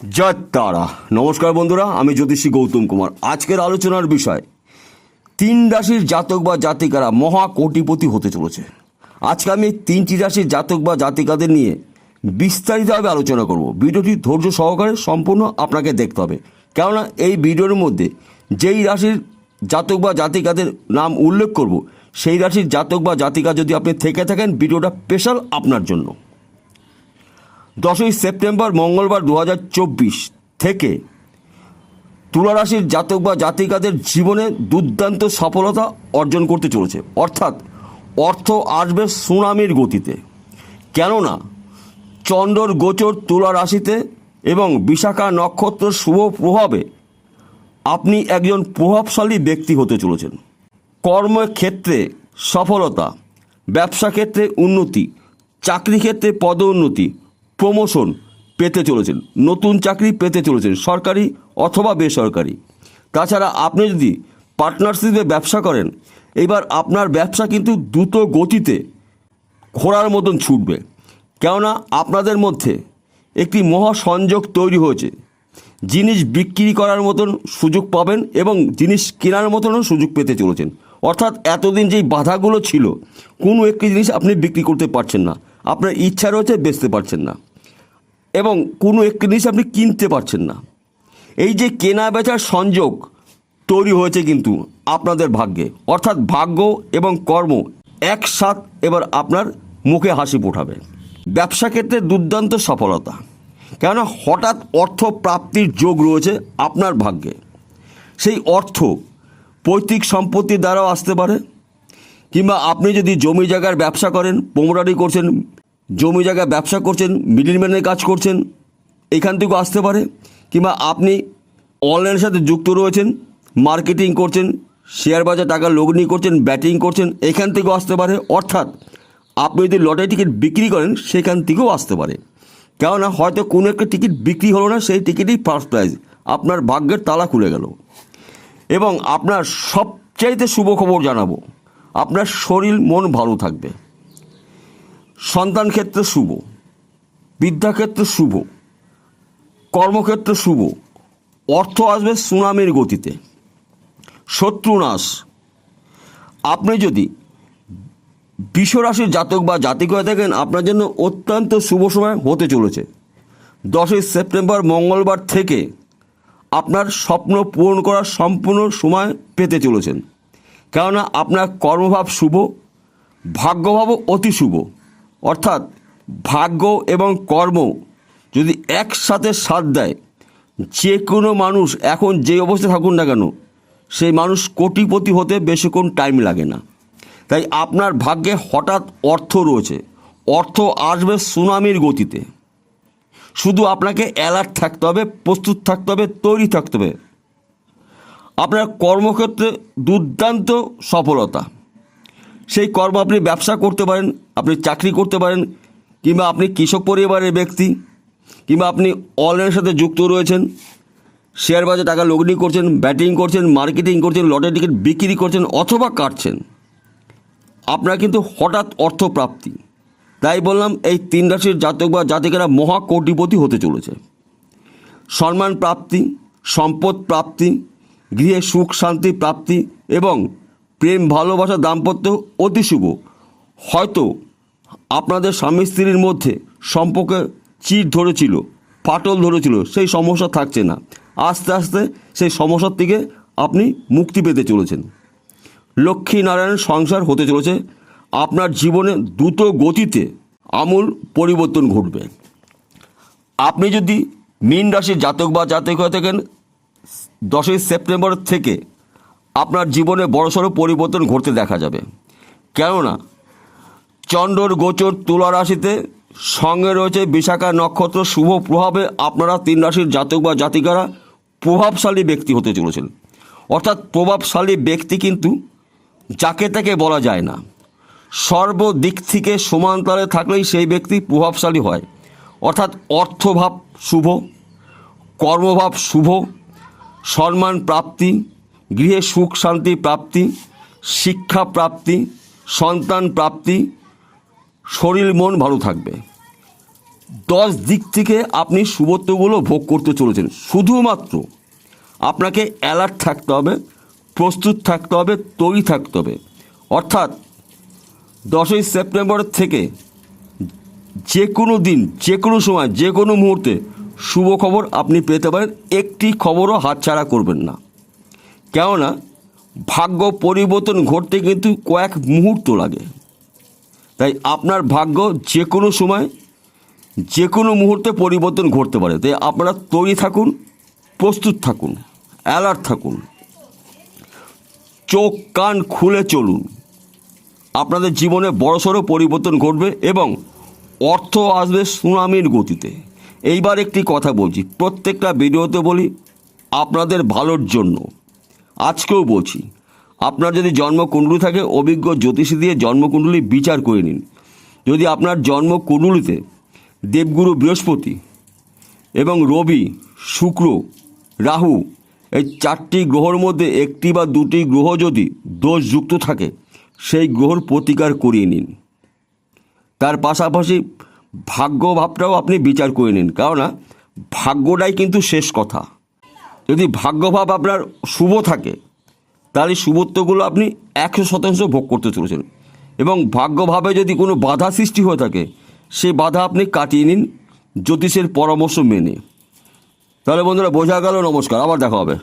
জয় তারা। নমস্কার বন্ধুরা, আমি জ্যোতিষী গৌতম কুমার। আজকের আলোচনার বিষয় 3 রাশির জাতক বা জাতিকারা মহা কোটিপতি হতে চলেছে। আজকে আমি 3টি রাশির জাতক বা জাতিকাদের নিয়ে বিস্তারিতভাবে আলোচনা করব। ভিডিওটি ধৈর্য সহকারে সম্পূর্ণ আপনাকে দেখতে হবে, কেননা এই ভিডিওর মধ্যে যেই রাশির জাতক বা জাতিকাদের নাম উল্লেখ করব, সেই রাশির জাতক বা জাতিকা যদি আপনি থেকে থাকেন, ভিডিওটা স্পেশাল আপনার জন্য। 10ই সেপ্টেম্বর মঙ্গলবার 2024 থেকে তুলা রাশির জাতক বা জাতিকাদের জীবনে দুর্দান্ত সফলতা অর্জন করতে চলেছে, অর্থাৎ অর্থ আসবে সুনামির গতিতে। কেননা চন্দ্রর গোচর তুলা রাশিতে এবং বিশাখা নক্ষত্র শুভ প্রভাবে আপনি একজন প্রভাবশালী ব্যক্তি হতে চলেছেন। কর্মক্ষেত্রে সফলতা, ব্যবসা ক্ষেত্রে উন্নতি, চাকরি ক্ষেত্রে পদোন্নতি, প্রমোশন পেতে চলেছেন, নতুন চাকরি পেতে চলেছেন, সরকারি অথবা বেসরকারি। তাছাড়া আপনি যদি পার্টনারশিপে ব্যবসা করেন, এবার আপনার ব্যবসা কিন্তু দ্রুত গতিতে ঘোড়ার মতন ছুটবে। কেননা আপনাদের মধ্যে একটি মহাসংযোগ তৈরি হয়েছে। জিনিস বিক্রি করার মতন সুযোগ পাবেন এবং জিনিস কেনার মতনও সুযোগ পেতে চলেছেন। অর্থাৎ এতদিন যেই বাধাগুলো ছিল, কোনো একটি জিনিস আপনি বিক্রি করতে পারছেন না, আপনার ইচ্ছা রয়েছে বেচতে পারছেন না, এবং কোনো একটি জিনিস আপনি কিনতে পারছেন না। এই যে কেনা বেচার সংযোগ তৈরি হয়েছে কিন্তু আপনাদের ভাগ্যে, অর্থাৎ ভাগ্য এবং কর্ম একসাথ এবার আপনার মুখে হাসি ফোটাবে। ব্যবসা ক্ষেত্রে দুর্দান্ত সফলতা, কেননা হঠাৎ অর্থ প্রাপ্তির যোগ রয়েছে আপনার ভাগ্যে। সেই অর্থ পৈতৃক সম্পত্তির দ্বারাও আসতে পারে, কিংবা আপনি যদি জমি জায়গার ব্যবসা করেন, প্রমোটারি করছেন, জমি জায়গায় ব্যবসা করছেন, মিডলম্যানের কাজ করছেন, এখান থেকেও আসতে পারে। কিংবা আপনি অনলাইনের সাথে যুক্ত রয়েছেন, মার্কেটিং করছেন, শেয়ার বাজার টাকা লগ্নি করছেন, ব্যাটিং করছেন, এখান থেকেও আসতে পারে। অর্থাৎ আপনি যদি লটারি টিকিট বিক্রি করেন, সেখান থেকেও আসতে পারে। কেননা হয়তো কোনো একটা টিকিট বিক্রি হলো না, সেই টিকিটই ফার্স্ট প্রাইজ, আপনার ভাগ্যের তালা খুলে গেল। এবং আপনার সবচাইতে শুভ খবর জানাবো, আপনার শরীর মন ভালো থাকবে। সন্তান ক্ষেত্রে শুভ, বিদ্যাক্ষেত্রে শুভ, কর্মক্ষেত্রে শুভ, অর্থ আসবে সুনামির গতিতে। শত্রুনাশ, আপনি যদি বিশ্বরাশির জাতক বা জাতিক হয়ে থাকেন, আপনার জন্য অত্যন্ত শুভ সময় হতে চলেছে। 10ই সেপ্টেম্বর মঙ্গলবার থেকে আপনার স্বপ্ন পূরণ করার সম্পূর্ণ সময় পেতে চলেছেন। কেননা আপনার কর্মভাব শুভ, ভাগ্যভাবও অতি শুভ। অর্থাৎ ভাগ্য এবং কর্ম যদি একসাথে সাথ দেয়, যে কোনো মানুষ এখন যে অবস্থায় থাকুন না কেন, সেই মানুষ কোটিপতি হতে বেশিক্ষণ টাইম লাগে না। তাই আপনার ভাগ্যে হঠাৎ অর্থ রয়েছে, অর্থ আসবে সুনামির গতিতে। শুধু আপনাকে অ্যালার্ট থাকতে হবে, প্রস্তুত থাকতে হবে, তৈরি থাকতে হবে। আপনার কর্মক্ষেত্রে দুর্দান্ত সফলতা, সেই কর্ম আপনি ব্যবসা করতে পারেন, আপনি চাকরি করতে পারেন, কিংবা আপনি কৃষক পরিবারের ব্যক্তি, কিংবা আপনি অনলাইনের সাথে যুক্ত রয়েছেন, শেয়ার বাজারে টাকা লগ্নি করছেন, ব্যাটিং করছেন, মার্কেটিং করছেন, লটারি টিকিট বিক্রি করছেন অথবা কাটছেন, আপনার কিন্তু হঠাৎ অর্থপ্রাপ্তি। তাই বললাম এই 3 রাশির জাতক বা জাতিকারা মহা কোটিপতি হতে চলেছে। সম্মান প্রাপ্তি, সম্পদ প্রাপ্তি, গৃহে সুখ শান্তি প্রাপ্তি এবং প্রেম ভালোবাসা দাম্পত্য অতি শুভ। হয়তো আপনাদের স্বামী স্ত্রীর মধ্যে সম্পর্কে চির ধরেছিল, ফাটল ধরেছিল, সেই সমস্যা থাকছে না। আস্তে আস্তে সেই সমস্যার থেকে আপনি মুক্তি পেতে চলেছেন। লক্ষ্মীনারায়ণ সংসার হতে চলেছে। আপনার জীবনে দ্রুত গতিতে আমূল পরিবর্তন ঘটবে। আপনি যদি মীন রাশির জাতক বা জাতক হয়ে থাকেন, 10ই সেপ্টেম্বর থেকে আপনার জীবনে বড়সড় পরিবর্তন ঘটতে দেখা যাবে। কেননা চন্দ্রর গোচর তুলা রাশিতে, সঙ্গে রয়েছে বিশাখা নক্ষত্র শুভ প্রভাবে আপনারা 3 রাশির জাতক বা জাতিকারা প্রভাবশালী ব্যক্তি হতে চলেছেন। অর্থাৎ প্রভাবশালী ব্যক্তি কিন্তু যাকে তাকে বলা যায় না, সর্বদিক থেকে সমান্তরালে থাকলেই সেই ব্যক্তি প্রভাবশালী হয়। অর্থাৎ অর্থভাব শুভ, কর্মভাব শুভ, সম্মান প্রাপ্তি, গৃহে সুখ শান্তি প্রাপ্তি, শিক্ষা প্রাপ্তি, সন্তান প্রাপ্তি, শরীর মন ভালো থাকবে। 10 দিক থেকে আপনি শুভত্বগুলো ভোগ করতে চলেছেন। শুধুমাত্র আপনাকে অ্যালার্ট থাকতে হবে, প্রস্তুত থাকতে হবে, তৈরি থাকতে হবে। অর্থাৎ 10ই সেপ্টেম্বর থেকে যে কোনো দিন, যে কোনো সময়, যে কোনো মুহূর্তে শুভ খবর আপনি পেতে পারেন। একটি খবরও হাতছাড়া করবেন না, কেননা ভাগ্য পরিবর্তন ঘটতে কিন্তু কয়েক মুহূর্ত লাগে। তাই আপনার ভাগ্য যে কোনো সময়, যে কোনো মুহূর্তে পরিবর্তন ঘটতে পারে। তাই আপনারা তৈরি থাকুন, প্রস্তুত থাকুন, অ্যালার্ট থাকুন, চোখ কান খুলে চলুন। আপনাদের জীবনে বড়সড় পরিবর্তন ঘটবে এবং অর্থ আসবে সুনামির গতিতে। এইবার একটি কথা বলছি, প্রত্যেকটা ভিডিওতে বলি আপনাদের ভালোর জন্য। আজকেও বলছি, আপনার যদি জন্মকুণ্ডলী থাকে, অভিজ্ঞ জ্যোতিষী দিয়ে জন্মকুণ্ডলী বিচার করে নিন। যদি আপনার জন্মকুণ্ডলীতে দেবগুরু বৃহস্পতি এবং রবি, শুক্র, রাহু এই 4টি গ্রহর মধ্যে একটি বা দুটি গ্রহ যদি দোষযুক্ত থাকে, সেই গ্রহর প্রতিকার করিয়ে নিন। তার পাশাপাশি ভাগ্যভাবটাও আপনি বিচার করে নিন, কেননা ভাগ্যটাই কিন্তু শেষ কথা। যদি ভাগ্যভাব আপনার শুভ থাকে, তাহলে শুভত্বগুলো আপনি 100% ভোগ করতে চলেছেন। এবং ভাগ্যভাবে যদি কোনো বাধা সৃষ্টি হয়ে থাকে, সেই বাধা আপনি কাটিয়ে নিন জ্যোতিষের পরামর্শ মেনে। তাহলে বন্ধুরা বোঝা গেল। নমস্কার, আবার দেখা হবে।